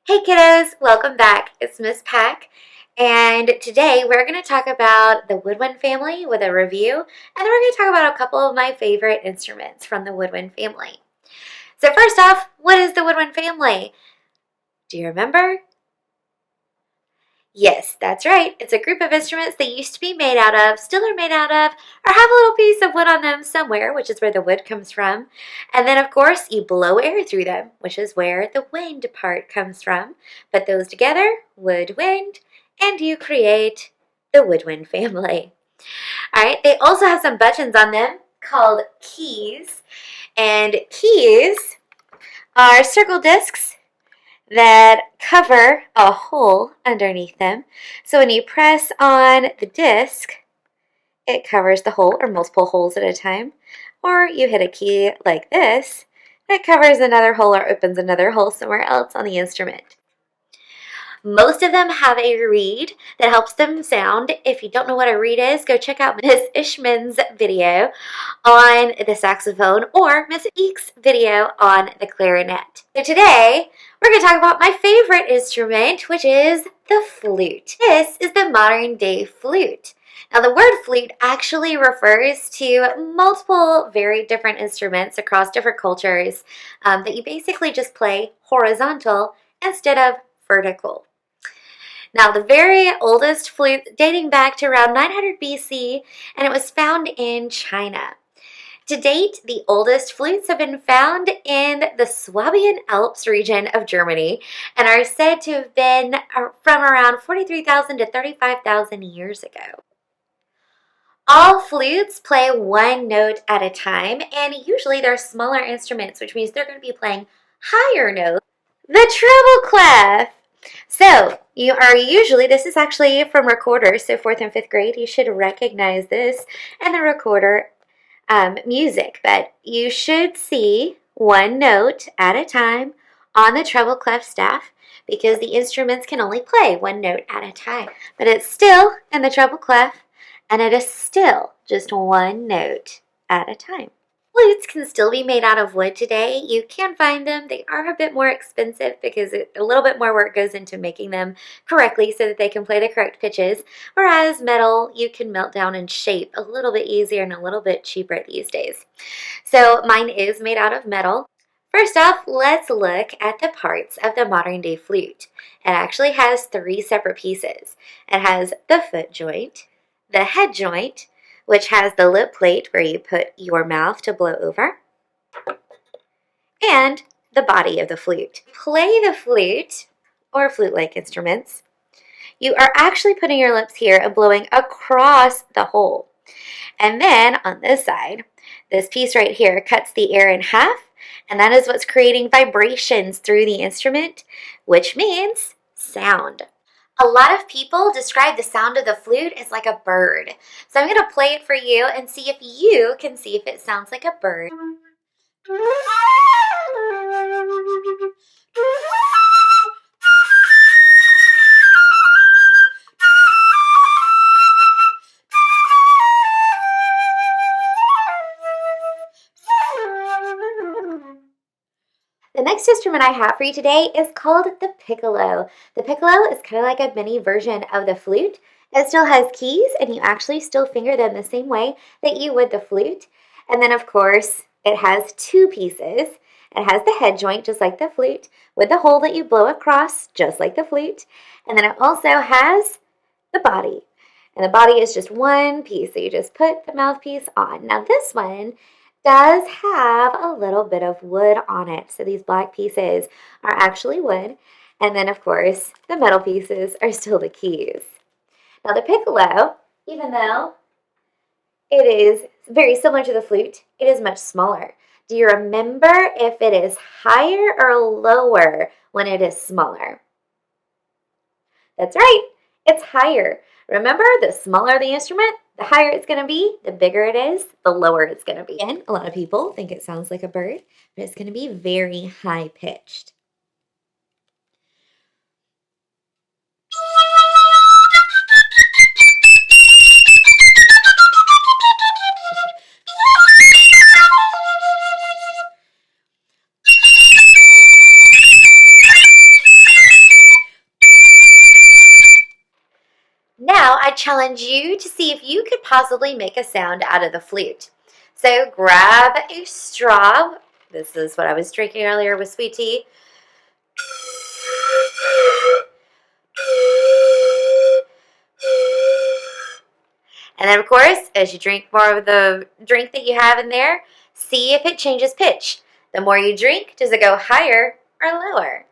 Hey kiddos, welcome back. It's Miss Pack, and today we're going to talk about the woodwind family with a review, and then we're going to talk about a couple of my favorite instruments from the woodwind family. So first off, what is the woodwind family? Do you remember? Yes, that's right. It's a group of instruments that used to be made out of, still are made out of, or have a little piece of wood on them somewhere, which is where the wood comes from. And then, of course, you blow air through them, which is where the wind part comes from. Put those together, wood, wind, and you create the woodwind family. All right, they also have some buttons on them called keys. And keys are circle discs that cover a hole underneath them. So when you press on the disc, it covers the hole or multiple holes at a time. Or you hit a key like this, that covers another hole or opens another hole somewhere else on the instrument. Most of them have a reed that helps them sound. If you don't know what a reed is, go check out Miss Ishman's video on the saxophone or Miss Eek's video on the clarinet. So today, we're going to talk about my favorite instrument, which is the flute. This is the modern day flute. Now, the word flute actually refers to multiple very different instruments across different cultures that you basically just play horizontal instead of vertical. Now, the very oldest flute dating back to around 900 BC, and it was found in China. To date, the oldest flutes have been found in the Swabian Alps region of Germany and are said to have been from around 43,000 to 35,000 years ago. All flutes play one note at a time, and usually they're smaller instruments, which means they're going to be playing higher notes. The treble clef. So, you are usually, this is actually from recorders, so 4th and 5th grade, you should recognize this and the recorder music, but you should see one note at a time on the treble clef staff because the instruments can only play one note at a time, but it's still in the treble clef and it is still just one note at a time. Flutes can still be made out of wood today. You can find them. They are a bit more expensive because a little bit more work goes into making them correctly so that they can play the correct pitches. Whereas metal, you can melt down and shape a little bit easier and a little bit cheaper these days. So mine is made out of metal. First off, let's look at the parts of the modern day flute. It actually has 3 separate pieces. It has the foot joint, the head joint, which has the lip plate where you put your mouth to blow over, and the body of the flute. Play the flute, or flute-like instruments, you are actually putting your lips here and blowing across the hole. And then on this side, this piece right here cuts the air in half, and that is what's creating vibrations through the instrument, which means sound. A lot of people describe the sound of the flute as like a bird. So I'm going to play it for you and see if you can see if it sounds like a bird. The next instrument I have for you today is called the piccolo. The piccolo is kind of like a mini version of the flute. It still has keys, and you actually still finger them the same way that you would the flute. And then, of course, it has 2 pieces. It has the head joint, just like the flute, with the hole that you blow across, just like the flute. And then it also has the body. And the body is just one piece, so you just put the mouthpiece on. Now, this one does have a little bit of wood on it. So these black pieces are actually wood. And then, of course, the metal pieces are still the keys. Now, the piccolo, even though it is very similar to the flute, it is much smaller. Do you remember if it is higher or lower when it is smaller? That's right, it's higher. Remember, the smaller the instrument, the higher it's going to be, the bigger it is, the lower it's going to be. And a lot of people think it sounds like a bird, but it's going to be very high-pitched. challenge you to see if you could possibly make a sound out of the flute. So grab a straw. This is what I was drinking earlier with sweet tea. And then, of course, as you drink more of the drink that you have in there, see if it changes pitch. The more you drink, does it go higher or lower?